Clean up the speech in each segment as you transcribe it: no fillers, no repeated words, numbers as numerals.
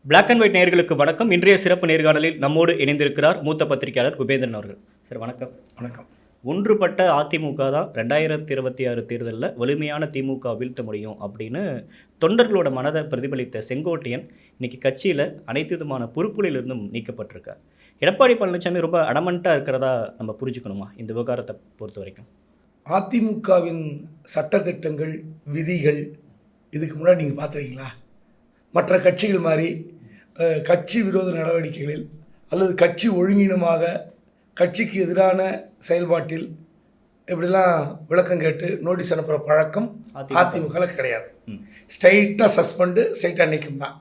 Black and white நேயர்களுக்கு வணக்கம். இன்றைய சிறப்பு நேர்காணலில் நம்மோடு இணைந்திருக்கிறார் மூத்த பத்திரிகையாளர் குபேந்திரன் அவர்கள். சார் வணக்கம். வணக்கம். ஒன்றுபட்ட அதிமுக தான் 2026 தேர்தலில் வலிமையான திமுக வீழ்த்த முடியும் அப்படின்னு தொண்டர்களோட மனதை பிரதிபலித்த செங்கோட்டையன் இன்னைக்கு கட்சியில் அனைத்து விதமான பொறுப்புகளிலிருந்தும் நீக்கப்பட்டிருக்கார். எடப்பாடி பழனிசாமி ரொம்ப அடமண்ட்டாக இருக்கிறதா நம்ம புரிஞ்சுக்கணுமா இந்த விவகாரத்தை பொறுத்த வரைக்கும்? அதிமுகவின் சட்டத்திட்டங்கள், விதிகள் இதுக்கு முன்னாடி நீங்கள் பார்த்துருக்கீங்களா? மற்ற கட்சிகள் மாதிரி கட்சி விரோத நடவடிக்கைகளில் அல்லது கட்சி ஒழுங்கீனமாக கட்சிக்கு எதிரான செயல்பாட்டில் இப்படிலாம் விளக்கம் கேட்டு நோட்டீஸ் அனுப்புகிற பழக்கம் அதிமுகவில் கிடையாது. ஸ்ட்ரைட்டாக சஸ்பெண்டு, ஸ்ட்ரைட்டாக நீக்கம் தான்.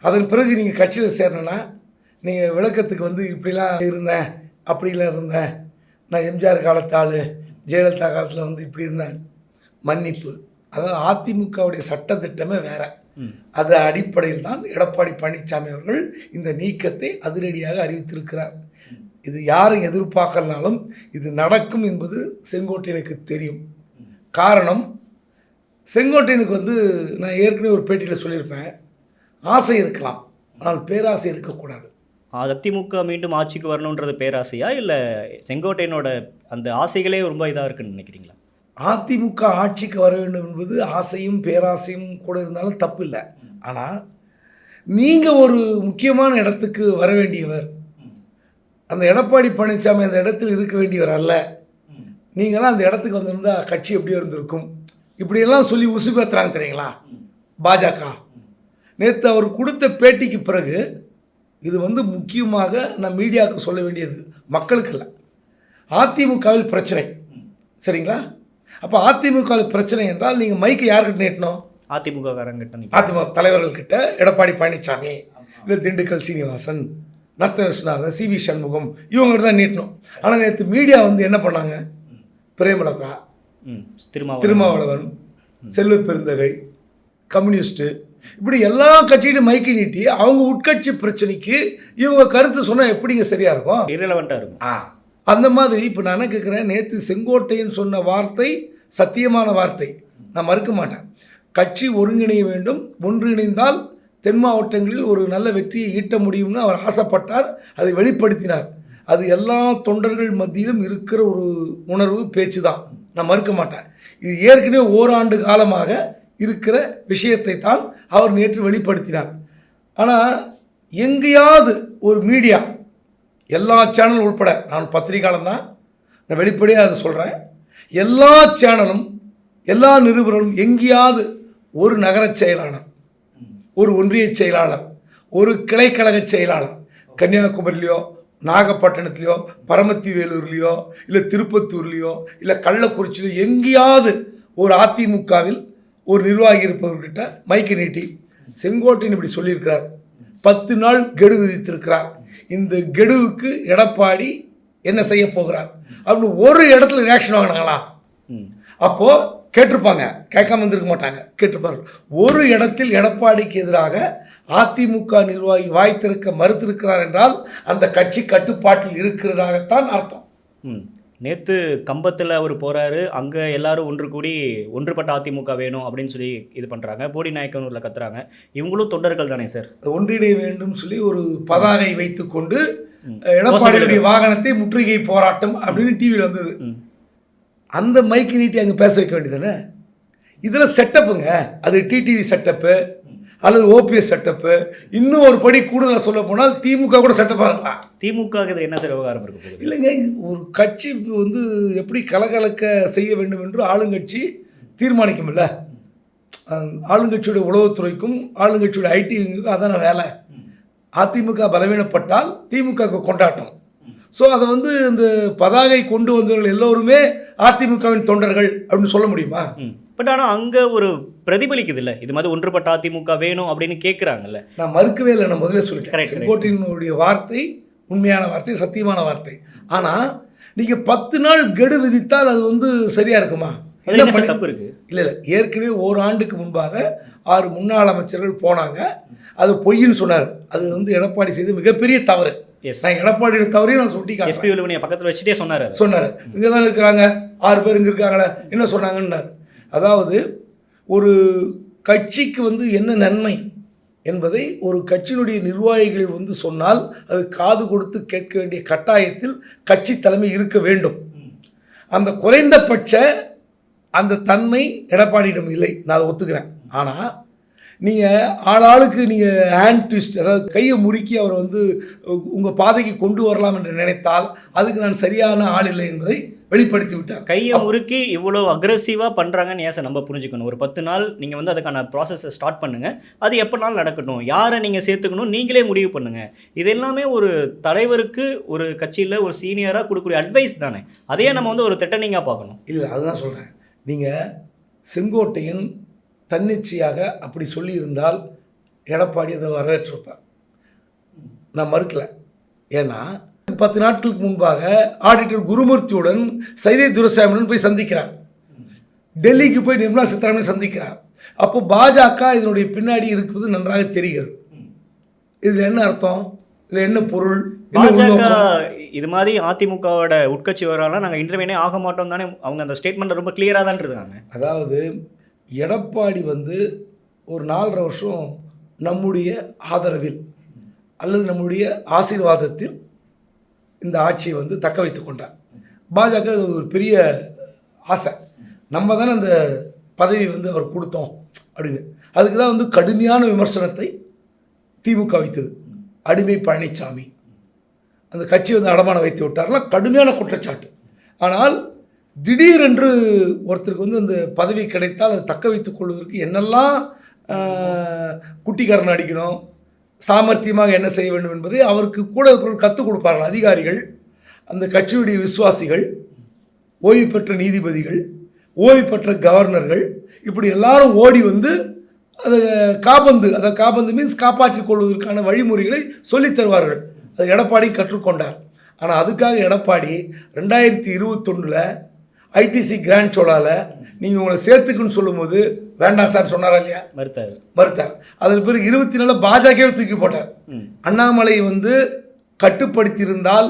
அதன் பிறகு நீங்கள் கட்சியில் சேரணுன்னா நீங்கள் விளக்கத்துக்கு இப்படிலாம் இருந்தேன், அப்படிலாம் இருந்தேன், நான் எம்ஜிஆர் காலத்து ஆள், ஜெயலலிதா காலத்தில் இப்படி இருந்தேன், மன்னிப்பு. அதாவது அதிமுகவுடைய சட்டத்திட்டமே வேறு. அது அடிப்படையில் தான் எடப்பாடி பழனிசாமி அவர்கள் இந்த நீக்கத்தை அதிரடியாக அறிவித்திருக்கிறார். இது யாரும் எதிர்பார்க்கலனாலும் இது நடக்கும் என்பது செங்கோட்டையனுக்கு தெரியும். காரணம், செங்கோட்டையனுக்கு நான் ஏற்கனவே ஒரு பேட்டியில் சொல்லியிருப்பேன், ஆசை இருக்கலாம், ஆனால் பேராசை இருக்கக்கூடாது. அதிமுக மீண்டும் ஆட்சிக்கு வரணுன்றது பேராசையா, இல்லை செங்கோட்டையனோட அந்த ஆசைகளே ரொம்ப இதாக இருக்குன்னு நினைக்கிறீங்களா? அதிமுக ஆட்சிக்கு வர வேண்டும் என்பது ஆசையும் பேராசையும் கூட இருந்தாலும் தப்பு இல்லை. ஆனால் நீங்கள் ஒரு முக்கியமான இடத்துக்கு வர வேண்டியவர், அந்த எடப்பாடி பழனிசாமி அந்த இடத்தில் இருக்க வேண்டியவர் அல்ல. நீங்களாம் அந்த இடத்துக்கு வந்திருந்தால் கட்சி எப்படியோ இருந்திருக்கும், இப்படியெல்லாம் சொல்லி உசுப்பேற்றுறாங்க தெரியுங்களா பாஜக. நேற்று அவர் கொடுத்த பேட்டிக்கு பிறகு இது முக்கியமாக நான் மீடியாவுக்கு சொல்ல வேண்டியது மக்களுக்கு இல்லை, அதிமுகவில் பிரச்சனை. சரிங்களா? அப்போ அதிமுகவில் பிரச்சனை என்றால் நீங்கள் மைக்கை யார்கிட்ட நீட்டணும்? அதிமுக காரங்கிட்ட. அதிமுக தலைவர்கள்கிட்ட, எடப்பாடி பழனிசாமி, இல்லை திண்டுக்கல் சீனிவாசன், நத்த விஸ்வநாதன், சி வி சண்முகம், இவங்ககிட்ட தான் நீட்டணும். ஆனால் நேற்று மீடியா என்ன பண்ணாங்க? பிரேமலதா, திருமாவளவன், செல்வ பெருந்தகை, கம்யூனிஸ்ட்டு, இப்படி எல்லா கட்சியிலும் மைக்கை நீட்டி அவங்க உட்கட்சி பிரச்சனைக்கு இவங்க கருத்து சொன்னால் எப்படிங்க சரியாக இருக்கும்? இரலவெண்ட்டாக இருக்கும். அந்த மாதிரி இப்போ நான் கேட்குறேன், நேற்று செங்கோட்டையன் சொன்ன வார்த்தை சத்தியமான வார்த்தை, நான் மறுக்க மாட்டேன். கட்சி ஒருங்கிணைய வேண்டும், ஒன்றிணைந்தால் தென் மாவட்டங்களில் ஒரு நல்ல வெற்றியை ஈட்ட முடியும்னு அவர் ஆசைப்பட்டார், அதை வெளிப்படுத்தினார். அது எல்லா தொண்டர்கள் மத்தியிலும் இருக்கிற ஒரு உணர்வு, பேச்சு தான், நான் மறுக்க மாட்டேன். இது ஏற்கனவே ஓராண்டு காலமாக இருக்கிற விஷயத்தை தான் அவர் நேற்று வெளிப்படுத்தினார். ஆனால் எங்கேயாவது ஒரு மீடியா, எல்லா சேனலும் உட்பட, நான் பத்திரிகையாளன் தான், நான் வெளிப்படையாக அதை சொல்கிறேன், எல்லா சேனலும் எல்லா நிருபர்களும் எங்கேயாவது ஒரு நகர செயலாளர், ஒரு ஒன்றிய செயலாளர், ஒரு கிளைக்கழக செயலாளர் கன்னியாகுமரியிலையோ, நாகப்பட்டினத்துலையோ, பரமத்தி வேலூர்லேயோ, இல்லை திருப்பத்தூர்லேயோ, இல்லை கள்ளக்குறிச்சியிலையோ எங்கேயாவது ஒரு அதிமுகவில் ஒரு நிர்வாகி இருப்பவர்கிட்ட மைக்கை நீட்டி செங்கோட்டையன் இப்படி சொல்லியிருக்கிறார், 10 நாள் கெடு விதித்திருக்கிறார், இந்த கெடுவுக்கு எடப்பாடி என்ன செய்ய போகிறார் அப்படின்னு ஒரு இடத்துல ரியாக்ஷன் வாங்கினாங்களா? அப்போது கேட்டிருப்பாங்க, கேட்காம இருந்திருக்க மாட்டாங்க, கேட்டிருப்பாங்க. ஒரு இடத்தில் எடப்பாடிக்கு எதிராக அதிமுக நிர்வாகி வாய்த்திருக்க மறுத்திருக்கிறார் என்றால் அந்த கட்சி கட்டுப்பாட்டில் இருக்கிறதாகத்தான் அர்த்தம். நேற்று கம்பத்தில் அவர் போகிறாரு, அங்கே எல்லாரும் ஒன்று கூடி ஒன்றுபட்ட அதிமுக வேணும் அப்படின்னு சொல்லி இது பண்ணுறாங்க, போடி நாயக்கனூரில் கத்துறாங்க. இவங்களும் தொண்டர்கள் தானே சார்? ஒன்றிணைய வேண்டும் சொல்லி ஒரு பதாகை வைத்து கொண்டு எடப்பாடியுடைய வாகனத்தை முற்றுகை போராட்டம் அப்படின்னு டிவியில் வந்தது. அந்த மைக்கு நீட்டி அங்கே பேச வைக்க வேண்டியதானே? இதில் செட்டப்புங்க, அது டிடிவி செட்டப்பு அல்லது ஓபிஎஸ் செட்டப்பு. இன்னும் ஒரு படி கூடுதலாக சொல்ல போனால் திமுக கூட செட்டப்பாக இருக்கலாம். திமுக என்ன சார் விவகாரம் இருக்குது? இல்லைங்க, ஒரு கட்சி எப்படி கலகலக்க செய்ய வேண்டும் என்று ஆளுங்கட்சி தீர்மானிக்கும்ல. ஆளுங்கட்சியுடைய உளவுத்துறைக்கும் ஆளுங்கட்சியுடைய ஐடிக்கும் அதான வேலை. அதிமுக பலவீனப்பட்டால் திமுக கொண்டாட்டம். ஸோ அதை இந்த பதாகை கொண்டு வந்தவர்கள் எல்லோருமே அதிமுகவின் தொண்டர்கள் அப்படின்னு சொல்ல முடியுமா? பட் ஆனால் அங்கே ஒரு பிரதிபலிக்குது இல்லை, இது மாதிரி ஒன்றுபட்ட அதிமுக வேணும் அப்படின்னு கேட்குறாங்கல்ல. நான் மறுக்கவே இல்லை, நான் முதல்ல சொல்லிட்டேன். செங்கோட்டையனுடைய வார்த்தை உண்மையான வார்த்தை, சத்தியமான வார்த்தை. ஆனால் நீங்கள் 10 நாள் கெடு விதித்தால் அது சரியாக இருக்குமா? தப்பு இருக்கு. இல்லை, ஏற்கனவே ஓராண்டுக்கு முன்பாக 6 முன்னாள் அமைச்சர்கள் போனாங்க, அது பொய்ன்னு சொன்னார். அது எடப்பாடி செய்த மிகப்பெரிய தவறு. நான் எடப்பாடியோட தவறையும் நான் சுட்டி காட்டுறேன். பக்கத்தில் வச்சுட்டே சொன்னார், இங்கே தான் இருக்கிறாங்க 6 பேர் இங்கே இருக்காங்களே, என்ன சொன்னாங்கன்னார். அதாவது ஒரு கட்சிக்கு என்ன நன்மை என்பதை ஒரு கட்சியினுடைய நிர்வாகிகள் வந்து சொன்னால் அது காது கொடுத்து கேட்க வேண்டிய கட்டாயத்தில் கட்சி தலைமை இருக்க வேண்டும். அந்த குறைந்தபட்ச அந்த தன்மை எடப்பாடியிடம் இல்லை, நான் அதை ஒத்துக்கிறேன். ஆனால் நீங்கள் ஆளாளுக்கு நீங்கள் ஹேண்ட் ட்விஸ்ட், அதாவது கையை முறுக்கி அவர் வந்து உங்கள் பாதைக்கு கொண்டு வரலாம் என்று நினைத்தால் அதுக்கு நான் சரியான ஆள் இல்லை என்பதை வெளிப்படுத்தி விட்டார். கையை முறுக்கி இவ்வளோ அக்ரெசிவாக பண்ணுறாங்கன்னு ஏன் சார் நம்ம புரிஞ்சுக்கணும்? ஒரு 10 நாள் நீங்கள் வந்து அதுக்கான ப்ராசஸை ஸ்டார்ட் பண்ணுங்கள், அது எப்போனாலும் நடக்கட்டும், யாரை நீங்கள் சேர்த்துக்கணும் நீங்களே முடிவு பண்ணுங்கள். இது எல்லாமே ஒரு தலைவருக்கு ஒரு கட்சியில் ஒரு சீனியராக கொடுக்கக்கூடிய அட்வைஸ் தானே, அதையே நம்ம வந்து ஒரு திட்டனிங்காக பார்க்கணும். இல்லை, அதுதான் சொல்கிறேன். நீங்கள் செங்கோட்டையன் தன்னிச்சையாக அப்படி சொல்லியிருந்தால் எடப்பாடி அதை வரவேற்றிருப்பார், நான் மறுக்கலை. ஏன்னா 10 நாட்களுக்கு முன்பாக ஆடிட்டர் குருமூர்த்தியுடன் சைதை துரைசாமியுடன் போய் சந்திக்கிறார், டெல்லிக்கு போய் நிர்மலா சீதாராமனை சந்திக்கிறார். அப்போ பாஜக இதனுடைய பின்னாடி இருப்பது நன்றாக தெரிகிறது. இதில் என்ன அர்த்தம், இதில் என்ன பொருள்? பாஜக இது மாதிரி அதிமுகவோட உட்கட்சி வரலாம் நாங்கள் இன்டர்வியூனே ஆக மாட்டோம் தானே அவங்க அந்த ஸ்டேட்மெண்ட் ரொம்ப கிளியராக தான் இருக்காங்க. அதாவது எடப்பாடி வந்து ஒரு 4.5 வருஷம் நம்முடைய ஆதரவில் அல்லது நம்முடைய ஆசீர்வாதத்தில் இந்த ஆட்சியை வந்து தக்க வைத்து கொண்டார். பாஜக ஒரு பெரிய ஆசை, நம்ம தானே அந்த பதவி வந்து அவர் கொடுத்தோம் அப்படின்னு. அதுக்கு தான் வந்து கடுமையான விமர்சனத்தை திமுக வைத்தது. அடிமை பழனிசாமி அந்த கட்சி வந்து அடமானம் வைத்து விட்டார்லாம் கடுமையான குற்றச்சாட்டு. ஆனால் திடீரென்று ஒருத்தருக்கு வந்து அந்த பதவி கிடைத்தால் அதை தக்க வைத்துக் கொள்வதற்கு என்னெல்லாம் குட்டிக்காரன் அடிக்கணும், சாமர்த்தியமாக என்ன செய்ய வேண்டும் என்பதை அவருக்கு கூட கற்றுக் கொடுப்பார்கள் அதிகாரிகள், அந்த கட்சியுடைய விசுவாசிகள், ஓய்வு பெற்ற நீதிபதிகள், ஓய்வு பெற்ற கவர்னர்கள், இப்படி எல்லாரும் ஓடி வந்து அதை காபந்து மீன்ஸ் காப்பாற்றிக் கொள்வதற்கான வழிமுறைகளை சொல்லித் தருவார்கள். அது எடப்பாடி கற்றுக்கொண்டார். ஆனால் அதுக்காக எடப்பாடி 2021 ஐடிசி கிராண்ட் சோலாவில் நீங்கள் உங்களை சேர்த்துக்குன்னு சொல்லும்போது வேண்டாம் சார் சொன்னாரா இல்லையா? மறுத்தார். அதன் பிறகு 24 பாஜகவே தூக்கி போட்டார். அண்ணாமலை வந்து கட்டுப்படுத்தியிருந்தால்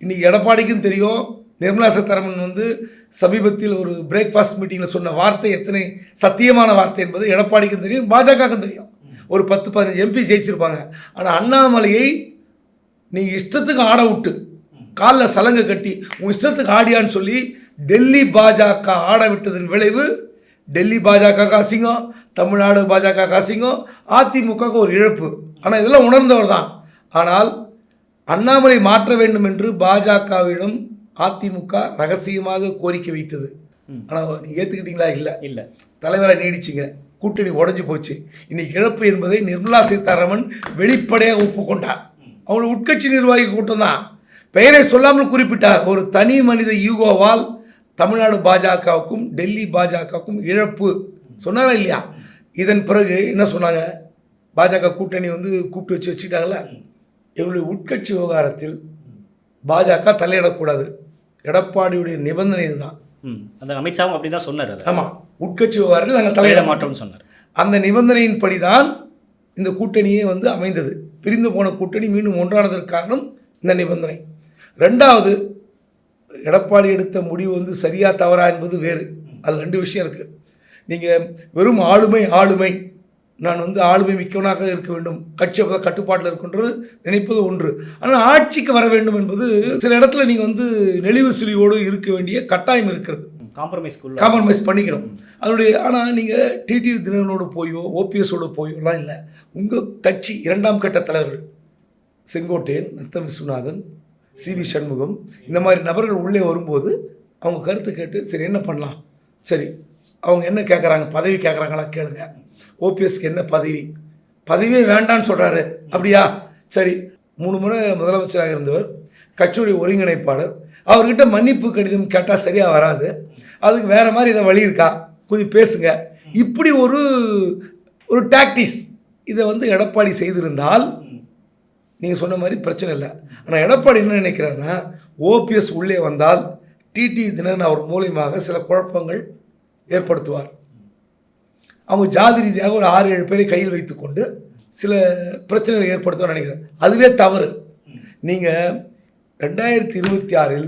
இன்னைக்கு எடப்பாடிக்கும் தெரியும், நிர்மலா சீதாராமன் வந்து சமீபத்தில் ஒரு பிரேக்ஃபாஸ்ட் மீட்டிங்கில் சொன்ன வார்த்தை எத்தனை சத்தியமான வார்த்தை என்பது எடப்பாடிக்கும் தெரியும், பாஜகவுக்கும் தெரியும். ஒரு 10-15 எம்பி ஜெயிச்சிருப்பாங்க. ஆனால் அண்ணாமலையை நீங்கள் இஷ்டத்துக்கு ஆட விட்டு காலில் சலங்கை கட்டி உங்கள் இஷ்டத்துக்கு ஆடியான்னு சொல்லி டெல்லி பாஜக ஆட விட்டதன் விளைவு டெல்லி பாஜக அசிங்கம், தமிழ்நாடு பாஜக அசிங்கம், அதிமுக ஒரு இழப்பு. ஆனால் இதெல்லாம் உணர்ந்தவர் தான். ஆனால் அண்ணாமலை மாற்ற வேண்டும் என்று பாஜகவிடம் அதிமுக ரகசியமாக கோரிக்கை வைத்தது. ஆனால் நீங்கள் ஏற்றுக்கிட்டீங்களா? இல்லை, தலைவராக நீடிச்சிங்க, கூட்டணி உடஞ்சி போச்சு. இன்னைக்கு இழப்பு என்பதை நிர்மலா சீதாராமன் வெளிப்படையாக ஒப்புக்கொண்டார். அவங்களோட உட்கட்சி நிர்வாகி கூட்டம் தான், பெயரை சொல்லாமல் குறிப்பிட்டார். ஒரு தனி மனித ஈகோவால் தமிழ்நாடு பாஜகவுக்கும் டெல்லி பாஜகவுக்கும் இழப்பு சொன்னாரா இல்லையா? இதன் பிறகு என்ன சொன்னாங்க? பாஜக கூட்டணி வந்து கூப்பிட்டு வச்சுட்டாங்களே, எங்களுடைய உட்கட்சி விவகாரத்தில் பாஜக தலையிடக்கூடாது. எடப்பாடியுடைய நிபந்தனை இதுதான். அந்த அமித்ஷாவும் அப்படி தான் சொன்னார். ஆமாம், உட்கட்சி விவகாரத்தில் நாங்கள் தலையிட மாட்டோம்னு சொன்னார். அந்த நிபந்தனையின்படி தான் இந்த கூட்டணியே வந்து அமைந்தது. பிரிந்து போன கூட்டணி மீண்டும் ஒன்றானதற்கு காரணம் இந்த நிபந்தனை. ரெண்டாவது, எடப்பாடி எடுத்த முடிவு வந்து சரியா தவறா என்பது வேறு. அது 2 விஷயம் இருக்குது. நீங்கள் வெறும் ஆளுமை நான் வந்து ஆளுமை மிக்கவனாக இருக்க வேண்டும், கட்சி அப்போ கட்டுப்பாட்டில் இருக்கின்றது நினைப்பது ஒன்று. ஆனால் ஆட்சிக்கு வர வேண்டும் என்பது சில இடத்துல நீங்கள் வந்து நெளிவு சுழிவோடு இருக்க வேண்டிய கட்டாயம் இருக்கிறது. காம்ப்ரமைஸ் பண்ணிக்கணும் அதனுடைய. ஆனால் நீங்கள் டிடிவி தினகரனோடு போயோ ஓபிஎஸோடு போயோலாம் இல்லை. உங்கள் கட்சி 2ஆம் கட்ட தலைவர்கள் செங்கோட்டையன், நத்தம் விஸ்வநாதன், சிவி சண்முகம், இந்த மாதிரி நபர்கள் உள்ளே வரும்போது அவங்க கருத்து கேட்டு சரி என்ன பண்ணலாம், சரி அவங்க என்ன கேட்குறாங்க, பதவி கேட்குறாங்களா கேளுங்க. ஓபிஎஸ்க்கு என்ன பதவியே வேண்டான்னு சொல்கிறாரு, அப்படியா? சரி, 3 முறை முதலமைச்சராக இருந்தவர், கட்சியுடைய ஒருங்கிணைப்பாளர், அவர்கிட்ட மன்னிப்பு கடிதம் கேட்டால் சரியாக வராது, அதுக்கு வேறு மாதிரி இதை வழி இருக்கா, கொஞ்சம் பேசுங்க. இப்படி ஒரு டாக்டிஸ் இதை வந்து எடப்பாடி செய்திருந்தால் நீங்கள் சொன்ன மாதிரி பிரச்சனை இல்லை. ஆனால் எடப்பாடி என்ன நினைக்கிறாருன்னா, ஓபிஎஸ் உள்ளே வந்தால் டிடிவி தினகரன் அவர் மூலியமாக சில குழப்பங்கள் ஏற்படுத்துவார். அவங்க ஜாதி ரீதியாக ஒரு 6-7 பேரை கையில் வைத்துக்கொண்டு சில பிரச்சனைகளை ஏற்படுத்துவார் நினைக்கிறேன். அதுவே தவறு. நீங்கள் 2026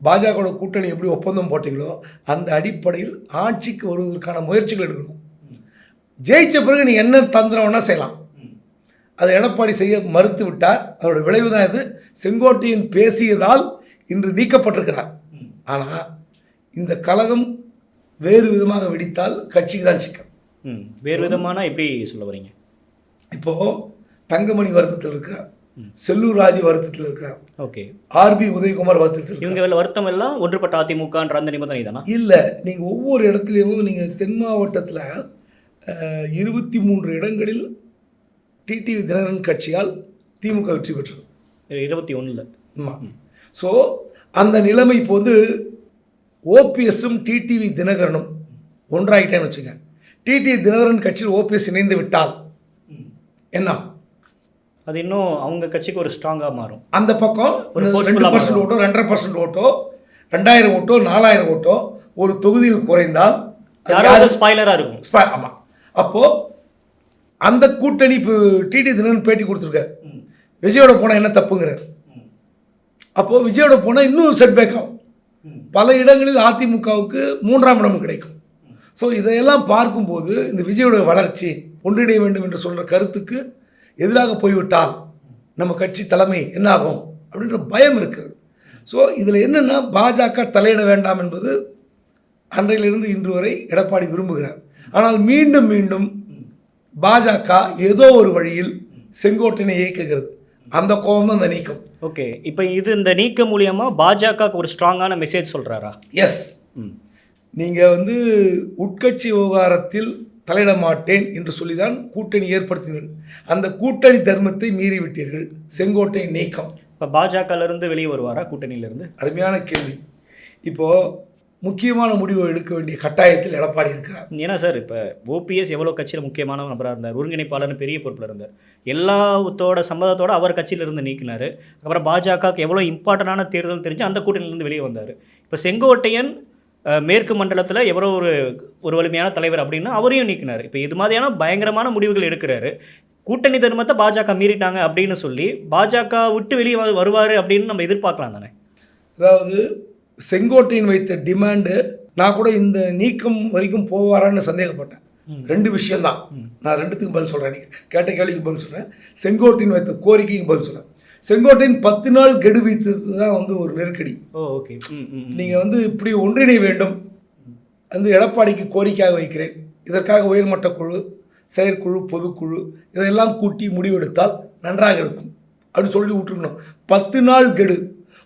பாஜகவோட கூட்டணி எப்படி ஒப்பந்தம் போட்டீங்களோ அந்த அடிப்படையில் ஆட்சிக்கு வருவதற்கான முயற்சிகள் எடுக்கணும். ஜெயிச்ச பிறகு நீ என்ன தந்திரம் வேணா செய்யலாம். அதை எடப்பாடி செய்ய மறுத்து விட்டார். அதோட விளைவு தான் இது. செங்கோட்டையன் பேசியதால் இன்று நீக்கப்பட்டிருக்கிறார். ஆனால் இந்த கலகம் வேறு விதமாக வெடித்தால் கட்சிக்கு தான் சிக்கல். வேறு விதமான எப்படி சொல்ல வரீங்க? இப்போது தங்கமணி வருத்தத்தில் இருக்கிறார், செல்லூர் ராஜு வருத்தத்தில் இருக்கிறார், ஓகே, ஆர்பி உதயகுமார் வருத்தத்தில். இவங்க வருத்தம் எல்லாம் ஒன்றுபட்ட அதிமுகன்ற அந்த நிபந்தனை தானா? இல்லை, நீங்கள் ஒவ்வொரு இடத்துலையும் நீங்கள் தென் மாவட்டத்தில் 23 இடங்களில் டிடிவி தினகரன் கட்சியால் திமுக வெற்றி பெற்றது. 21. ஆமாம். ஸோ அந்த நிலைமை இப்போ வந்து ஓபிஎஸும் டிடிவி தினகரனும் ஒன்றாகிட்டேன்னு வச்சுங்க. டிடிவி தினகரன் கட்சியில் ஓபிஎஸ் இணைந்து விட்டால் என்ன? அது இன்னும் அவங்க கட்சிக்கு ஒரு ஸ்ட்ராங்காக மாறும். அந்த பக்கம் 2% ஓட்டோ 2.5% ஓட்டோ 2000 ஓட்டோ 4000 ஓட்டோ ஒரு தொகுதியில் குறைந்தால் யாராவது ஸ்பாய்லராக இருக்கும். ஆமாம். அப்போது அந்த கூட்டணி இப்போ டிடி தினகரன் பேட்டி கொடுத்துருக்காரு, விஜயோட போனால் என்ன தப்புங்கிறார். அப்போது விஜயோட போனால் இன்னும் செட்பேக் ஆகும். பல இடங்களில் அதிமுகவுக்கு 3ஆம் இடம் கிடைக்கும். ஸோ இதையெல்லாம் பார்க்கும்போது இந்த விஜயோட வளர்ச்சி ஒன்றிணைய வேண்டும் என்று சொல்கிற கருத்துக்கு எதிராக போய்விட்டால் நம்ம கட்சி தலைமை என்னாகும் அப்படின்ற பயம் இருக்குது. ஸோ இதில் என்னென்னா பாஜக தலையிட வேண்டாம் என்பது அன்றையிலிருந்து இன்று வரை எடப்பாடி விரும்புகிறார். ஆனால் மீண்டும் மீண்டும் பாஜக ஏதோ ஒரு வழியில் செங்கோட்டையனை இயக்குகிறது. அந்த கோபம் தான் அந்த நீக்கம். ஓகே, இப்போ இது இந்த நீக்கம் மூலியமாக பாஜகவுக்கு ஒரு ஸ்ட்ராங்கான மெசேஜ் சொல்கிறாரா? எஸ். நீங்கள் வந்து உட்கட்சி விவகாரத்தில் தலையிட மாட்டேன் என்று சொல்லி தான் கூட்டணி ஏற்படுத்தினீர்கள். அந்த கூட்டணி தர்மத்தை மீறிவிட்டீர்கள். செங்கோட்டையன் நீக்கம். இப்போ பாஜகலேருந்து வெளியே வருவாரா கூட்டணியிலேருந்து? அருமையான கேள்வி. இப்போது முக்கியமான முடிவு எடுக்க வேண்டிய கட்டாயத்தில் எடப்பாடி இருக்கிறார். ஏன்னா சார், இப்போ ஓபிஎஸ் எவ்வளோ கட்சியில் முக்கியமான நபராக இருந்தார், ஒருங்கிணைப்பாளர்னு பெரிய பொறுப்பில் இருந்தார், எல்லாத்தோட சம்மதத்தோடு அவர் கட்சியிலிருந்து நீக்கினார். அப்புறம் பாஜகவுக்கு எவ்வளோ இம்பார்ட்டண்டான தேர்தல் தெரிஞ்சு அந்த கூட்டணியிலேருந்து வெளியே வந்தார். இப்போ செங்கோட்டையன் மேற்கு மண்டலத்தில் எவ்வளோ ஒரு வலிமையான தலைவர் அப்படின்னா அவரையும் நீக்கினார். இப்போ இது மாதிரியான பயங்கரமான முடிவுகள் எடுக்கிறாரு. கூட்டணி தர்மத்தை பாஜக மீறிட்டாங்க அப்படின்னு சொல்லி பாஜக விட்டு வெளியே வருவார் அப்படின்னு நம்ம எதிர்பார்க்கலாம் தானே? அதாவது செங்கோட்டையன் வைத்த டிமாண்டு, நான் கூட இந்த நீக்கம் வரைக்கும் போவாரான்னு சந்தேகப்பட்டேன். 2 விஷயம்தான். நான் 2த்துக்கும் பதில் சொல்கிறேன். நீங்கள் கேட்ட கேள்விக்கு பதில் சொல்கிறேன். செங்கோட்டையன் வைத்த கோரிக்கைக்கு பதில் சொல்கிறேன். செங்கோட்டையன் 10 நாள் கெடு வைத்தது தான் வந்து ஒரு நெருக்கடி. ஓகே, நீங்கள் வந்து இப்படி ஒன்றிணை வேண்டும் வந்து எடப்பாடிக்கு கோரிக்கையாக வைக்கிறேன். இதற்காக உயர்மட்ட குழு, செயற்குழு, பொதுக்குழு இதெல்லாம் கூட்டி முடிவெடுத்தால் நன்றாக இருக்கும் அப்படின்னு சொல்லி விட்டுருக்கணும். 10 நாள் கெடு.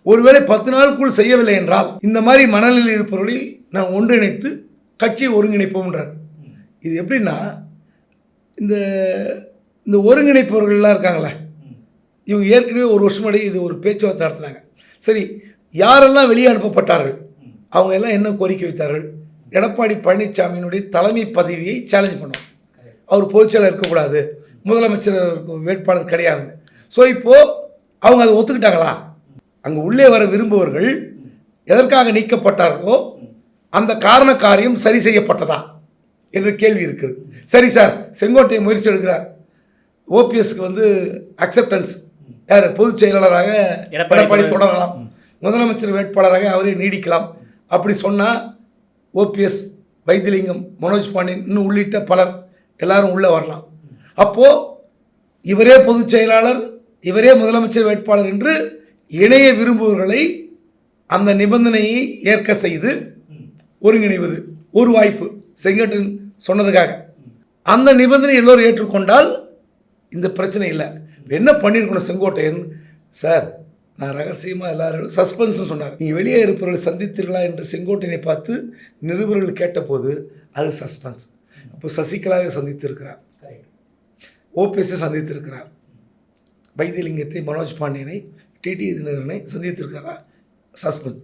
ஒருவேளை 10 நாளுக்குள் செய்யவில்லை என்றால் இந்த மாதிரி மனநிலையில் இருப்பவர்களை நான் ஒன்றிணைத்து கட்சியை ஒருங்கிணைப்போம்ன்றார். இது எப்படின்னா, இந்த ஒருங்கிணைப்பவர்கள்லாம் இருக்காங்களே, இவங்க ஏற்கனவே ஒரு வருஷம் முன்னாடி இது ஒரு பேச்சுவார்த்தை நடத்துனாங்க. சரி, யாரெல்லாம் வெளியே அனுப்பப்பட்டார்கள், அவங்க எல்லாம் என்ன கோரிக்கை வைத்தார்கள்? எடப்பாடி பழனிசாமியினுடைய தலைமை பதவியை சேலஞ்ச் பண்ணோம். அவர் பொதுச்செயலாளர் இருக்கக்கூடாது, முதலமைச்சர் வேட்பாளர் கிடையாது. ஸோ இப்போது அவங்க அதை ஒத்துக்கிட்டாங்களா? அங்கே உள்ளே வர விரும்புவர்கள் எதற்காக நீக்கப்பட்டார்களோ அந்த காரண காரியம் சரி செய்யப்பட்டதா என்ற கேள்வி இருக்கிறது. சரி சார், செங்கோட்டையை முயற்சி எடுக்கிறார். ஓபிஎஸ்க்கு வந்து அக்செப்டன்ஸ், யார் பொதுச் செயலாளராக எடப்பாடி தொடரலாம், முதலமைச்சர் வேட்பாளராக அவரே நீடிக்கலாம். அப்படி சொன்னால் ஓபிஎஸ், வைத்திலிங்கம், மனோஜ் பாண்டியன் இன்னும் உள்ளிட்ட பலர் எல்லாரும் உள்ளே வரலாம். அப்போது இவரே பொதுச் செயலாளர், இவரே முதலமைச்சர் வேட்பாளர் என்று இணைய விரும்புவர்களை அந்த நிபந்தனையை ஏற்க செய்து ஒருங்கிணைவது ஒரு வாய்ப்பு. செங்கோட்டையன் சொன்னதுக்காக அந்த நிபந்தனை எல்லோரும் ஏற்றுக்கொண்டால் இந்த பிரச்சனை இல்லை. என்ன பண்ணியிருக்கணும் செங்கோட்டையன் சார்? நான் ரகசியமாக எல்லாரும் சஸ்பென்ஸ்னு சொன்னார். நீங்கள் வெளியே இருப்பவர்களை சந்தித்தீர்களா என்று செங்கோட்டையனை பார்த்து நிருபர்கள் கேட்டபோது அது சஸ்பென்ஸ். அப்போ சசிகலாவை சந்தித்திருக்கிறார், ஓபிஎஸ்ஸை சந்தித்திருக்கிறார், வைத்திலிங்கத்தை, மனோஜ் பாண்டியனை, டிடி தினகரனை சந்தித்திருக்காரா, சஸ்பென்ஸ்.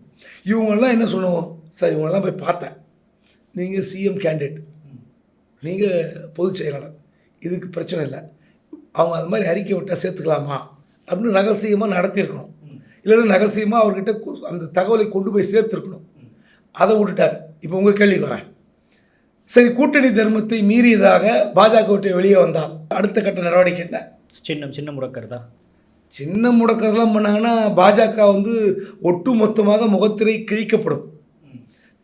இவங்கெல்லாம் என்ன சொல்லுவோம் சார்? இவங்கெல்லாம் போய் பார்த்தேன், நீங்கள் சிஎம் கேண்டிடேட், நீங்கள் பொதுச் செயலாளர், இதுக்கு பிரச்சனை இல்லை, அவங்க அது மாதிரி அறிக்கை விட்டால் சேர்த்துக்கலாமா அப்படின்னு ரகசியமாக நடத்தியிருக்கணும். இல்லைன்னா ரகசியமாக அவர்கிட்ட அந்த தகவலை கொண்டு போய் சேர்த்துருக்கணும். அதை விட்டுட்டார். இப்போ உங்கள் கேள்விக்கு வரேன். சரி, கூட்டணி தர்மத்தை மீறியதாக பாஜக விட்டு வெளியே வந்தால் அடுத்த கட்ட நடவடிக்கை என்ன? சின்ன முடக்கிறதா? சின்ன முடக்கிறதெல்லாம் பண்ணாங்கன்னா பாஜக வந்து ஒட்டு மொத்தமாக முகத்திரை கிழிக்கப்படும்.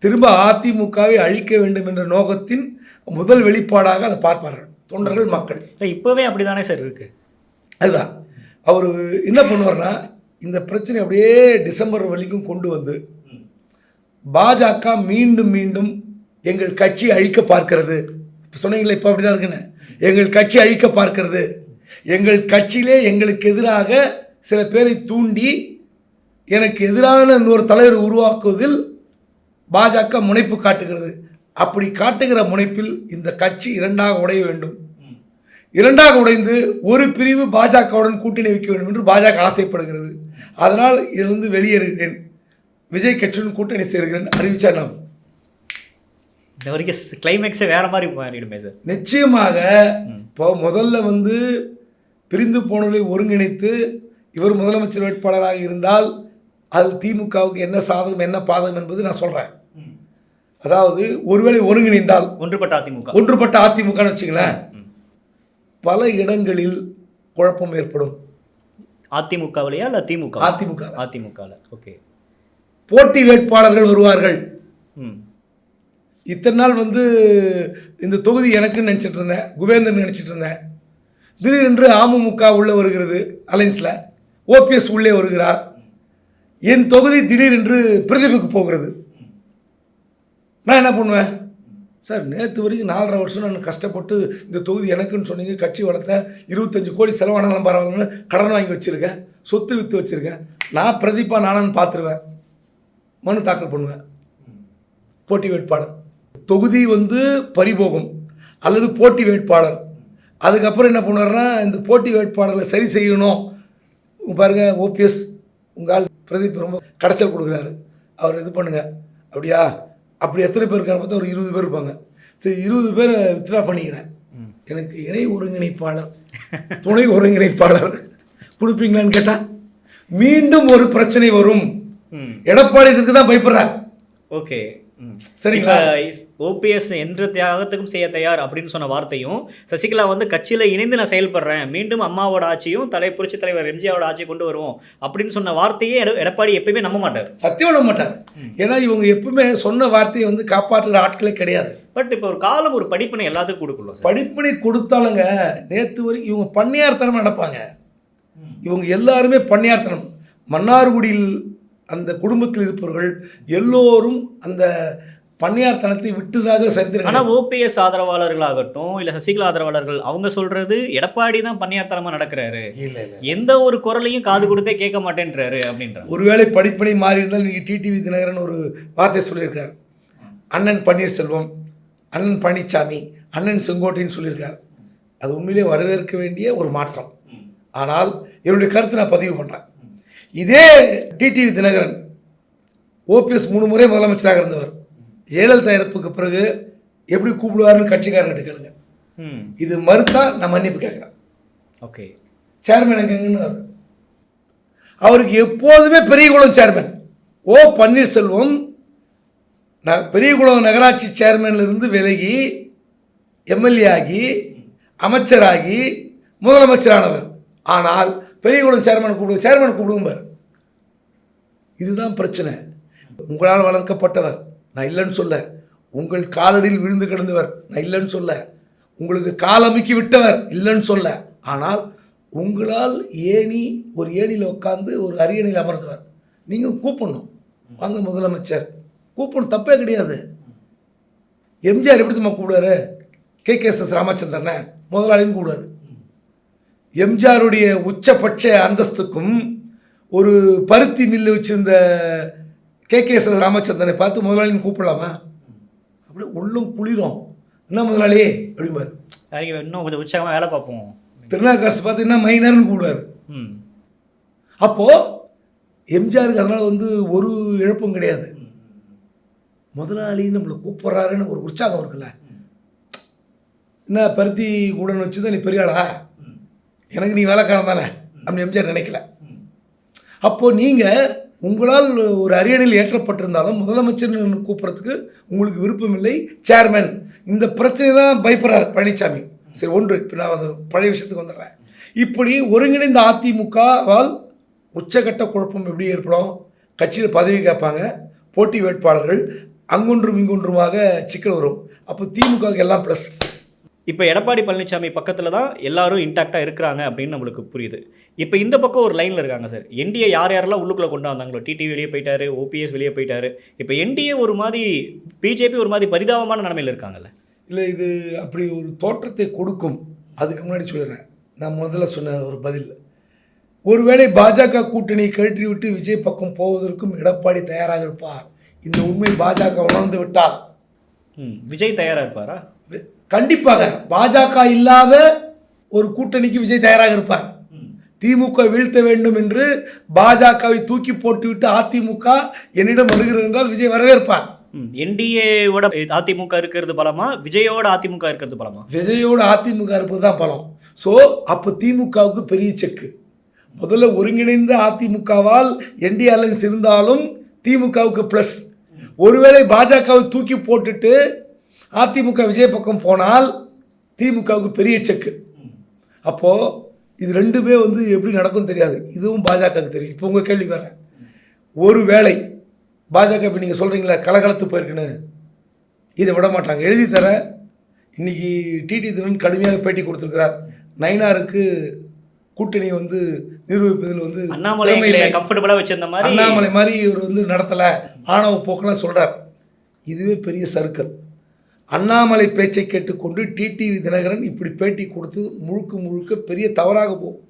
திரும்ப அதிமுகவை அழிக்க வேண்டும் என்ற நோக்கத்தின் முதல் வெளிப்பாடாக அதை பார்ப்பார்கள் தொண்டர்கள், மக்கள். இப்போவே அப்படி தானே சார் இருக்கு. அதுதான் அவர் என்ன பண்ணுவார்னா, இந்த பிரச்சனை அப்படியே டிசம்பர் வரைக்கும் கொண்டு வந்து பாஜக மீண்டும் மீண்டும் எங்கள் கட்சி அழிக்க பார்க்கிறது. இப்போ சொன்னீங்களே, இப்போ அப்படி தான் இருக்குன்னு, எங்கள் கட்சி அழிக்க பார்க்கிறது, எங்கள் கட்சியிலே எங்களுக்கு எதிராக சில பேரை தூண்டி எனக்கு எதிரான இன்னொரு தலைவர் உருவாக்குவதில் பாஜக முனைப்பு காட்டுகிறது. அப்படி காட்டுகிற முனைப்பில் இந்த கட்சி இரண்டாக உடைய வேண்டும். இரண்டாக உடைந்து ஒரு பிரிவு பாஜகவுடன் கூட்டணி வைக்க வேண்டும் என்று பாஜக ஆசைப்படுகிறது. அதனால் இதிலிருந்து வெளியேறுகிறேன், விஜய் கட்சியுடன் கூட்டணி சேர்கிறேன் அறிவிச்சா நாம் இந்த வரைக்கும் கிளைமேக்ஸே வேற மாதிரி மாறிடுமே சார். நிச்சயமாக. இப்போ முதல்ல வந்து பிரிந்து போனவர்களை ஒருங்கிணைத்து இவர் முதலமைச்சர் வேட்பாளராக இருந்தால் அது திமுகவுக்கு என்ன சாதகம் என்ன பாதகம் என்பது நான் சொல்கிறேன். அதாவது ஒருவேளை ஒருங்கிணைந்தால் ஒன்றுபட்ட அதிமுகன்னு வச்சுங்களேன், பல இடங்களில் குழப்பம் ஏற்படும். அதிமுகவிலையா இல்லை திமுக? அதிமுக. ஓகே. போட்டி வேட்பாளர்கள் வருவார்கள். இத்தனை நாள் வந்து இந்த தொகுதி எனக்குன்னு நினச்சிட்டு இருந்தேன், குபேந்தன் நினச்சிட்டு இருந்தேன். திடீரென்று அமமுக உள்ளே வருகிறது, அலைன்ஸில் ஓபிஎஸ் உள்ளே வருகிறார். என் தொகுதி திடீரென்று பிரதீபுக்கு போகிறது. நான் என்ன பண்ணுவேன்? சார், நேற்று வரைக்கும் 4.5 வருஷம் நான் கஷ்டப்பட்டு இந்த தொகுதி எனக்குன்னு சொன்னீங்க, கட்சி வளர்த்தேன், 25 கோடி செலவானாலும் பரவாயில்லன்னு கடன் வாங்கி வச்சுருக்கேன், சொத்து விற்று வச்சுருக்கேன். நான் பிரதீபா நானான்னு பார்த்துருவேன், மனு தாக்கல் பண்ணுவேன். போட்டி வேட்பாளர் தொகுதி வந்து பறிபோகும் அல்லது போட்டி வேட்பாளர். அதுக்கப்புறம் என்ன பண்ணுவார்னா, இந்த போட்டி வேட்பாளர்களை சரி செய்யணும். பாருங்கள், ஓபிஎஸ் உங்கள் பிரதீப் ரொம்ப கடைச்சல் கொடுக்குறாரு, அவர் இது பண்ணுங்கள். அப்படியா? அப்படி எத்தனை பேர் இருக்காங்க பார்த்தா ஒரு 20 பேர் இருப்பாங்க. சரி, 20 பேரை வித்ட்ரா பண்ணிக்கிறேன், எனக்கு இணை ஒருங்கிணைப்பாளர் துணை ஒருங்கிணைப்பாளர் கொடுப்பீங்களான்னு கேட்டால் மீண்டும் ஒரு பிரச்சனை வரும். எடப்பாடி இதுக்கு தான் பயப்படுறார். ஓகே, சரிங்களா? ஓபிஎஸ் என்ற தியாகத்துக்கும் செய்ய தயார் அப்படின்னு சொன்ன வார்த்தையும், சசிகலா வந்து கட்சியில் இணைந்து நான் செயல்படுறேன், மீண்டும் அம்மாவோட ஆட்சியும் புரட்சி தலைவர் எம்ஜிஆரோட ஆட்சியை கொண்டு வருவோம் அப்படின்னு சொன்ன வார்த்தையே எடப்பாடி எப்பயுமே நம்ப மாட்டார். சத்தியம் நம்ப மாட்டார். ஏன்னா இவங்க எப்பவுமே சொன்ன வார்த்தையை வந்து காப்பாற்றுற ஆட்களே கிடையாது. பட் இப்போ ஒரு காலம் ஒரு படிப்பினை எல்லாத்துக்கும் கொடுக்கணும். படிப்பினை கொடுத்தாலுங்க, நேற்று வரைக்கும் இவங்க பண்ணையார்த்தனம் நடப்பாங்க. இவங்க எல்லாருமே பண்ணையார்த்தனம். மன்னார்குடியில் அந்த குடும்பத்தில் இருப்பவர்கள் எல்லோரும் அந்த பண்ணையார்த்தனத்தை விட்டுதாக சரித்திரம். ஆனால் ஓபிஎஸ் ஆதரவாளர்களாகட்டும் இல்லை சசிகலா ஆதரவாளர்கள் அவங்க சொல்றது எடப்பாடி தான் பண்ணையார்த்தனமாக நடக்கிறாரு, இல்லை எந்த ஒரு குரலையும் காது கொடுத்தே கேட்க மாட்டேன்றாரு அப்படின்ற. ஒருவேளை படிப்பனை மாறி இருந்தால் நீங்கள் டிடிவி தினகரன் ஒரு வார்த்தை சொல்லியிருக்கார், அண்ணன் பன்னீர்செல்வம், அண்ணன் பழனிசாமி, அண்ணன் செங்கோட்டைன்னு சொல்லியிருக்கார். அது உண்மையிலே வரவேற்க வேண்டிய ஒரு மாற்றம். ஆனால் என்னுடைய கருத்தை நான் பதிவு பண்ணுறேன். இதே டிடிவி தினகரன் ஓபிஎஸ் 3 முறை முதலமைச்சராக இருந்தவர். ஜெயலலிதா இறப்புக்கு பிறகு எப்படி கூப்பிடுவாருன்னு கட்சிக்காரர்கிட்ட கேளுங்க. இது மறுத்தா நான் மன்னிப்பு கேட்குறேன். ஓகே, சேர்மன் எங்கன்னு அவருக்கு எப்போதுமே பெரியகுளம் சேர்மன் ஓ பன்னீர்செல்வம் பெரியகுளம் நகராட்சி சேர்மன்லேருந்து விலகி எம்எல்ஏ ஆகி அமைச்சராகி முதலமைச்சரானவர். ஆனால் பெரியகுளம் சேர்மன் கூப்பிடுவார். இதுதான் பிரச்சனை. உங்களால் வளர்க்கப்பட்டவர், நான் இல்லைன்னு சொல்ல. உங்கள் காலடியில் விழுந்து கிடந்தவர், நான் இல்லைன்னு சொல்ல. உங்களுக்கு காலமுக்கி விட்டவர், இல்லைன்னு சொல்ல. ஆனால் உங்களால் ஒரு ஏணியில் உட்காந்து ஒரு அரியணையில் அமர்ந்தவர் நீங்கள் கூப்பிடணும். வாங்க முதலமைச்சர் கூப்பிடணும், தப்பே கிடையாது. எம்ஜிஆர் எப்படி நம்ம கூப்பிடுவாரு? KKSS ராமச்சந்திரனை முதலாளின்னு கூப்பிடுவார். எம்ஜிஆருடைய உச்சபட்ச அந்தஸ்துக்கும் ஒரு பருத்தி மில்லு வச்சிருந்த KKSS ராமச்சந்திரனை பார்த்து முதலாளின்னு கூப்பிடலாமா? அப்படியே உள்ளம் குளிரும். என்ன முதலாளி அப்படிம்பார். இன்னும் கொஞ்சம் உற்சாகமாக வேலை பார்ப்போம். திருநாவுக்கரசு பார்த்து என்ன மைனர்னு கூப்பிடுவார். அப்போது எம்ஜிஆருக்கு அதனால் வந்து ஒரு இழப்பும் கிடையாது. முதலாளி நம்மளை கூப்பிட்றாருன்னு ஒரு உற்சாகம் இருக்குல்ல. என்ன பருத்தி கூடன்னு வச்சு தான் நீ பெரியாளா, எனக்கு நீ வேலைக்காரன் தானே அப்படின்னு எம்ஜிஆர் நினைக்கல. அப்போது நீங்கள் உங்களால் ஒரு அரியணையில் ஏற்றப்பட்டிருந்தாலும் முதலமைச்சர் கூப்பிட்றதுக்கு உங்களுக்கு விருப்பம் இல்லை, சேர்மன். இந்த பிரச்சனை தான் பயப்படுறார் பழனிசாமி. சரி, ஒன்று. இப்போ நான் அந்த பழைய விஷயத்துக்கு வந்துடுறேன். இப்படி ஒருங்கிணைந்த அதிமுகவால் உச்சகட்ட குழப்பம் எப்படி ஏற்படும்? கட்சியில் பதவி கேட்பாங்க, போட்டி வேட்பாளர்கள், அங்கொன்றும் இங்கொன்றுமாக சிக்கல் வரும். அப்போ திமுகவுக்கு எல்லாம் ப்ளஸ். இப்போ எடப்பாடி பழனிசாமி பக்கத்தில் தான் எல்லாரும் இன்டாக்டாக இருக்கிறாங்க அப்படின்னு நம்மளுக்கு புரியுது. இப்போ இந்த பக்கம் ஒரு லைனில் இருக்காங்க சார். என்டிஏ யார் யாரெல்லாம் உள்ளுக்குள்ளே கொண்டு வந்தாங்களோ, டிடிவி வெளியே போயிட்டாரு, ஓபிஎஸ் வெளியே போயிட்டாரு. இப்போ என்டிஏ ஒரு மாதிரி, பிஜேபி ஒரு மாதிரி பரிதாபமான நிலைமையில் இருக்காங்கல்ல. இல்லை, இது அப்படி ஒரு தோற்றத்தை கொடுக்கும். அதுக்கு முன்னாடி சொல்லிடுறேன், நான் முதல்ல சொன்ன ஒரு பதில். ஒருவேளை பாஜக கூட்டணியை கழற்றி விட்டு விஜய் பக்கம் போவதற்கும் எடப்பாடி தயாராக இருப்பார். இந்த உண்மை பாஜக உணர்ந்து விட்டால் விஜய் தயாராக இருப்பாரா? கண்டிப்பாக. பாஜக இல்லாத ஒரு கூட்டணிக்கு விஜய் தயாராக இருப்பார். திமுக வீழ்த்த வேண்டும் என்று பாஜகவை தூக்கி போட்டுவிட்டு அதிமுக என்னிடம் வருகிறது என்றால் விஜய் வரவேற்பார். என்டிஏவோட அதிமுக இருக்கிறது பலமா, விஜயோட அதிமுக இருக்கிறது பலமா? விஜயோட அதிமுக இருப்பது தான் பலம். ஸோ அப்போ திமுகவுக்கு பெரிய செக்கு. முதல்ல ஒருங்கிணைந்த அதிமுகவால் என்டிஏ அலைன்ஸ் இருந்தாலும் திமுகவுக்கு ப்ளஸ். ஒருவேளை பாஜகவை தூக்கி போட்டுட்டு அதிமுக விஜய் பக்கம் போனால் திமுகவுக்கு பெரிய செக்கு. அப்போது இது ரெண்டுமே எப்படி நடக்கும் தெரியாது. இதுவும் பாஜகவுக்கு தெரியும். இப்போ உங்கள் கேள்வி வரேன், ஒரு வேளை பாஜக இப்போ நீங்கள் சொல்கிறீங்களா கலகலத்து போயிருக்குன்னு, இதை விட மாட்டாங்க, எழுதி தர. இன்றைக்கி டிடி தினன் கடுமையாக பேட்டி கொடுத்துருக்கிறார். நயினாருக்கு கூட்டணியை நிரூபிப்பதில் அண்ணாமலை கம்ஃபர்டபுளாக வச்சிருந்த மாதிரி, அண்ணாமலை மாதிரி இவர் நடத்தலை, ஆணவ போக்கெல்லாம் சொல்கிறார். இதுவே பெரிய சர்க்கிள். அண்ணாமலை பேச்சை கேட்டுக்கொண்டு டிடிவி தினகரன் இப்படி பேட்டி கொடுத்து முழுக்க முழுக்க பெரிய தவறாக போகும்.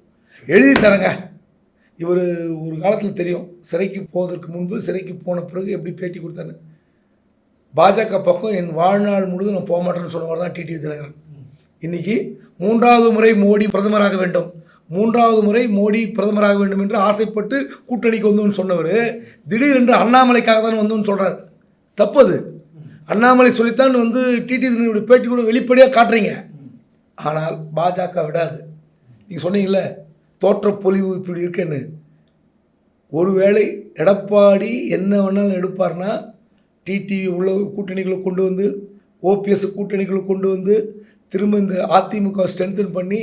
எழுதி தரங்க. இவர் ஒரு காலத்தில் தெரியும், சிறைக்கு போவதற்கு முன்பு சிறைக்கு போன பிறகு எப்படி பேட்டி கொடுத்தாரு. பாஜக பக்கம் என் வாழ்நாள் முழுவதும் நான் போக மாட்டேன்னு சொன்னவர் தான் டிடிவி தினகரன். இன்றைக்கி 3வது முறை மோடி பிரதமராக வேண்டும், 3வது முறை மோடி பிரதமராக வேண்டும் என்று ஆசைப்பட்டு கூட்டணிக்கு வந்தோன்னு சொன்னவர் திடீரென்று அண்ணாமலைக்காக தான் வந்தோன்னு சொல்கிறார். தப்பது. அண்ணாமலை சொல்லித்தான் டிடி தினகரனுடைய பேட்டி கூட வெளிப்படையாக காட்டுறீங்க. ஆனால் பாஜக விடாது. நீங்கள் சொன்னீங்கல்ல தோற்றப்பொழிவு இப்படி இருக்குன்னு. ஒருவேளை எடப்பாடி என்ன வேணாலும் எடுப்பார்னா டிடிவி உள்ள கூட்டணிகளை கொண்டு வந்து, ஓபிஎஸ் கூட்டணிகளை கொண்டு வந்து, திரும்ப இந்த அதிமுக ஸ்ட்ரென்தன் பண்ணி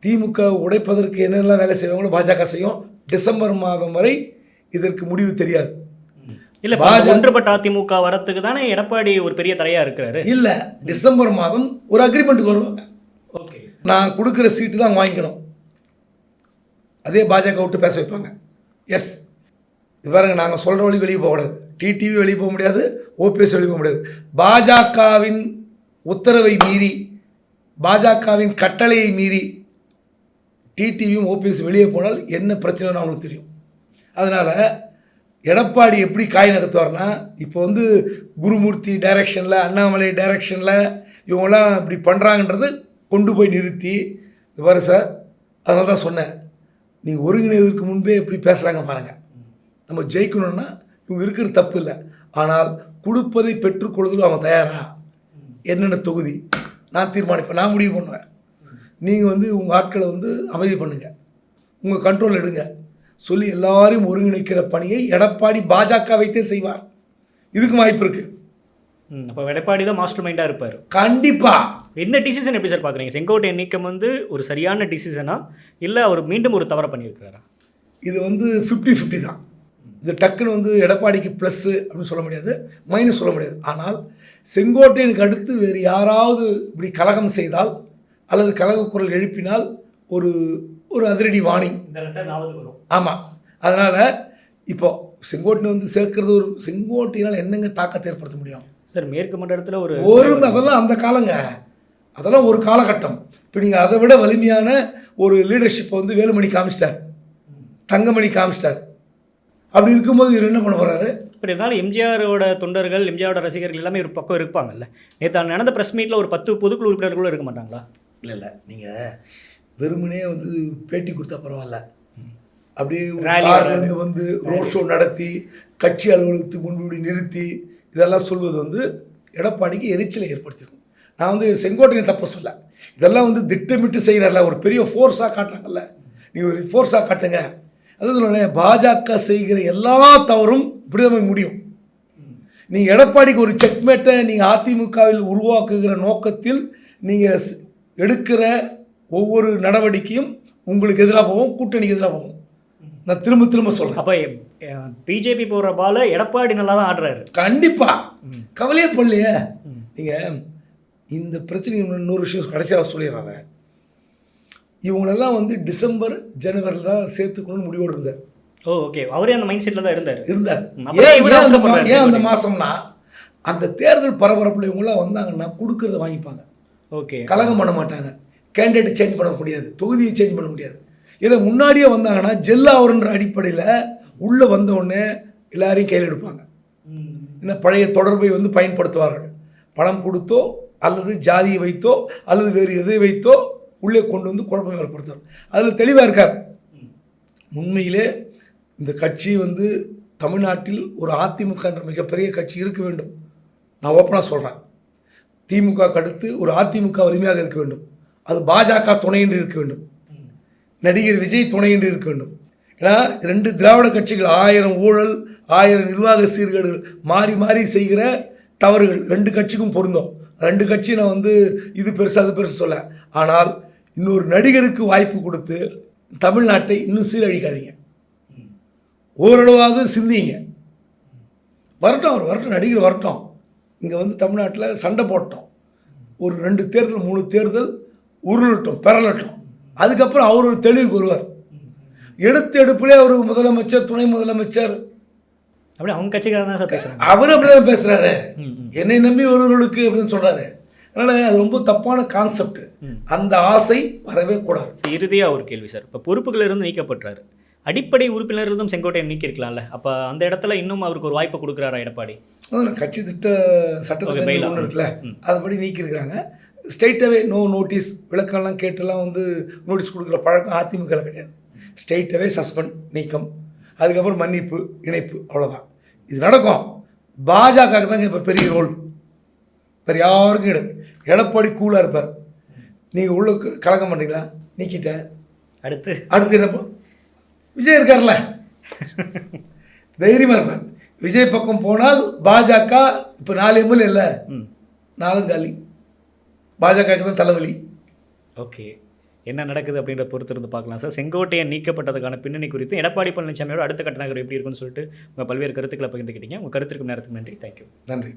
திமுக உடைப்பதற்கு என்னெல்லாம் வேலை செய்வாங்களோ பாஜக செய்யும். டிசம்பர் மாதம் வரை இதற்கு முடிவு தெரியாது. இல்லை, ஒன்றுபட்ட அதிமுக வரத்துக்கு தானே எடப்பாடி ஒரு பெரிய தடையாக இருக்கிறாரு. இல்லை, டிசம்பர் மாதம் ஒரு அக்ரிமெண்ட்டுக்கு வருவாங்க. ஓகே, நான் கொடுக்குற சீட்டு தான் வாங்கிக்கணும், அதே பாஜக விட்டு பேச வைப்பாங்க. எஸ், இது பாருங்க, நாங்கள் சொல்கிற வழி வெளியே போகக்கூடாது, டிடிவி வெளியே போக முடியாது, ஓபிஎஸ் வெளியே போக முடியாது. பாஜகவின் உத்தரவை மீறி, பாஜகவின் கட்டளையை மீறி டிடிவியும் ஓபிஎஸ் வெளியே போனால் என்ன பிரச்சனைன்னு அவங்களுக்கு தெரியும். அதனால் எடப்பாடி எப்படி காய் நகர்த்துவார்னா, இப்போ குருமூர்த்தி டைரக்ஷனில், அண்ணாமலை டைரக்ஷனில் இவங்களாம் இப்படி பண்ணுறாங்கன்றது கொண்டு போய் நிறுத்தி, இது பாரு சார், அதனால தான் சொன்னேன், நீங்கள் ஒருங்கிணைவதற்கு முன்பே எப்படி பேசுகிறாங்க பாருங்கள். நம்ம ஜெயிக்கணும்னா இவங்க இருக்கிற தப்பு இல்லை, ஆனால் கொடுப்பதை பெற்றுக்கொள்வதில் அவங்க தயாரா, என்னென்ன தொகுதி நான் தீர்மானிப்பேன், நான் முடிவு பண்ணுவேன். நீங்கள் உங்கள் ஆட்களை அமைதி பண்ணுங்கள், உங்கள் கண்ட்ரோல் எடுங்க சொல்லி எல்லாரையும் ஒருங்கிணைக்கிற பணியை எடப்பாடி பாஜக வைத்தே செய்வார். இதுக்கு வாய்ப்பு இருக்கு. அப்போ எடப்பாடி தான் மாஸ்டர் மைண்டாக இருப்பார். கண்டிப்பாக. இந்த டிசிஷன் எப்படி சார் பார்க்குறீங்க? செங்கோட்டையன் நீக்கம் ஒரு சரியான டிசிஷனா, இல்லை அவர் மீண்டும் ஒரு தவறை பண்ணியிருக்கிறாரா? இது 50-50 தான். இது டக்குன்னு எடப்பாடிக்கு ப்ளஸ்ஸு அப்படின்னு சொல்ல முடியாது, மைனஸ் சொல்ல முடியாது. ஆனால் செங்கோட்டையனுக்கு அடுத்து வேறு யாராவது இப்படி கலகம் செய்தால் அல்லது கலக குரல் எழுப்பினால் ஒரு அதிரடி வாணி இந்த லெட்டர் வரும். ஆமாம். அதனால் இப்போ செங்கோட்டையன் சேர்க்கறது செங்கோட்டையினால் என்னங்க தாக்கத்தை ஏற்படுத்த முடியும் சார்? மேற்கு மண்டலத்தில் அதெல்லாம் அந்த காலங்க, அதெல்லாம் ஒரு காலகட்டம். இப்போ நீங்கள் அதை விட வலிமையான ஒரு லீடர்ஷிப்பை வேலுமணி காமிச்சிட்டார், தங்கமணி காமிச்சிட்டார். அப்படி இருக்கும்போது இவர் என்ன பண்ண போகிறாரு? இப்படி இருந்தாலும் எம்ஜிஆரோட தொண்டர்கள், எம்ஜிஆரோட ரசிகர்கள் எல்லாமே ஒரு பக்கம் இருப்பாங்கல்ல. நேற்று நடந்த ப்ரெஸ் மீட்டில் ஒரு 10 பொதுக்குழு உறுப்பினர்களும் இருக்க மாட்டாங்களா? இல்லை, நீங்கள் வெறுமனே பேட்டி கொடுத்தா பரவாயில்ல, அப்படியே கார்லேருந்து ரோட் ஷோ நடத்தி கட்சி அலுவலகத்துக்கு முன்பு நிறுத்தி இதெல்லாம் சொல்வது எடப்பாடிக்கு எரிச்சலை ஏற்படுத்திடும். நான் செங்கோட்டையன் தப்ப சொல்ல, இதெல்லாம் திட்டமிட்டு செய்கிறார்ல, ஒரு பெரிய ஃபோர்ஸாக காட்டுறாங்கல்ல, நீங்கள் ஒரு ஃபோர்ஸாக காட்டுங்க. அது பாஜக செய்கிற எல்லா தவறும் இப்படிதான் முடியும். நீங்கள் எடப்பாடிக்கு ஒரு செக்மேட்டை நீங்கள் அதிமுகவில் உருவாக்குகிற நோக்கத்தில் நீங்கள் எடுக்கிற ஒவ்வொரு நடவடிக்கையும் உங்களுக்கு எதிராக போகும், கூட்டணிக்கு எதிராக போகும். நான் திரும்ப திரும்ப சொல்கிறேன். அப்போ பிஜேபி போகிற பால எடப்பாடி நல்லா தான் ஆடுறாரு. கண்டிப்பாக கவலையே பண்ணலையே. நீங்கள் இந்த பிரச்சனை இன்னொரு விஷயம் கடைசியாக சொல்லிடுறாங்க. இவங்களெல்லாம் வந்து டிசம்பர் ஜனவரியில் தான் சேர்த்துக்கணும்னு முடிவோடு இருந்தார். ஓகே, அவரே அந்த மைண்ட் செட்டில் தான் இருந்தார். ஏன் அந்த மாதம்னா அந்த தேர்தல் பரபரப்பில் இவங்களாம் வந்தாங்கன்னா கொடுக்கறத வாங்கிப்பாங்க. ஓகே, கலகம் பண்ண மாட்டாங்க. கேண்டிடேட் சேஞ்ச் பண்ண முடியாது, தொகுதியை சேஞ்ச் பண்ண முடியாது. இதை முன்னாடியே வந்தாங்கன்னா ஜெல்லாவர்ன்ற அடிப்படையில் உள்ளே வந்தவுடனே எல்லாரையும் கையில் எடுப்பாங்க. என்ன பழைய தொடர்பை வந்து பயன்படுத்துவார்கள். பணம் கொடுத்தோ அல்லது ஜாதியை வைத்தோ அல்லது வேறு எதை வைத்தோ உள்ளே கொண்டு வந்து குழப்பம் ஏற்படுத்துவார். அதில் தெளிவாக இருக்கார். உண்மையிலே இந்த கட்சி வந்து தமிழ்நாட்டில் ஒரு அதிமுக என்ற மிகப்பெரிய கட்சி இருக்க வேண்டும். நான் ஓப்பனாக சொல்கிறேன். திமுக அடுத்து ஒரு அதிமுக வலிமையாக இருக்க வேண்டும். அது பாஜக துணையின்றி இருக்க வேண்டும். நடிகர் விஜய் துணையின்றி இருக்க வேண்டும். ஏன்னா 2 திராவிட கட்சிகள் 1000 ஊழல் 1000 நிர்வாக சீர்கேடுகள் மாறி மாறி செய்கிற தவறுகள் 2 கட்சிக்கும் பொருந்தும். 2 கட்சி நான் வந்து இது பெருசு அது பெருசு சொல்ல. ஆனால் இன்னொரு நடிகருக்கு வாய்ப்பு கொடுத்து தமிழ்நாட்டை இன்னும் சீரழிக்காதீங்க. ஓரளவாவது சிந்திங்க. வரட்டும், அவர் வரட்டும், நடிகர் வரட்டும். இங்கே வந்து தமிழ்நாட்டில் சண்டை போட்டோம். ஒரு 2 தேர்தல் 3 தேர்தல் உருளட்டும், பெறலட்டும். அதுக்கப்புறம் அவர் ஒரு தெளிவுக்கு வருவார். எடுப்பிலே அவர் முதலமைச்சர், துணை முதலமைச்சர் அப்படி அவங்க கட்சிக்காரங்க தான் பேசுகிறாங்க. அவர் அப்படிதான் பேசுகிறாரு. என்னை நம்பி ஒருவர்களுக்கு அப்படின்னு சொல்கிறாரு. அதனால் அது ரொம்ப தப்பான கான்செப்ட். அந்த ஆசை வரவே கூடாது. இறுதியாக ஒரு கேள்வி சார். இப்போ பொறுப்புகள் இருந்து நீக்கப்படுறாரு, அடிப்படை உறுப்பினர் இருந்தும் செங்கோட்டையன் நீக்கியிருக்கலாம்ல. அப்போ அந்த இடத்துல இன்னும் அவருக்கு ஒரு வாய்ப்பு கொடுக்குறாரா எடப்பாடி? கட்சி சட்டத்திட்ட ஒன்று இருக்குல்ல, அதுபடி நீக்கியிருக்கிறாங்க. ஸ்ட்ரெயிட்டாகவே நோ நோட்டீஸ் விளக்கம்லாம் கேட்டுலாம் வந்து நோட்டீஸ் கொடுக்குற பழக்கம் அதிமுக கிடையாது. ஸ்ட்ரெயிட்டாகவே சஸ்பெண்ட், நீக்கம், அதுக்கப்புறம் மன்னிப்பு, இணைப்பு, அவ்வளோதான். இது நடக்கும். பாஜக தாங்க இப்போ பெரிய ரோல். வேறு யாருக்கும் கிடையாது. எடப்பாடி கூலாக இருப்பார். நீங்கள் உள்ள கலக்கம் பண்ணுறீங்களா, நீக்கிட்ட அடுத்து என்ன? விஜய் இருக்கார்ல, தைரியமாக இருப்பார். விஜய் பக்கம் போனால் பாஜக இப்போ 4 எம்எல்ஏ இல்லை, 4 காலி. பாஜகவுக்கு தான் தலைவலி. ஓகே, என்ன நடக்குது அப்படின்ற பொறுத்து இருந்து பார்க்கலாம் சார். செங்கோட்டையன் நீக்கப்பட்டதுக்கான பின்னணி குறித்து எடப்பாடி பழனிசாமியோட அடுத்த கட்ட நகரம் எப்படி இருக்குன்னு சொல்லிட்டு உங்கள் பல்வேறு கருத்துக்களை பகிர்ந்துக்கிட்டீங்க. உங்கள் கருத்துக்கும் நேரத்துக்கு நன்றி. தேங்க்யூ. நன்றி.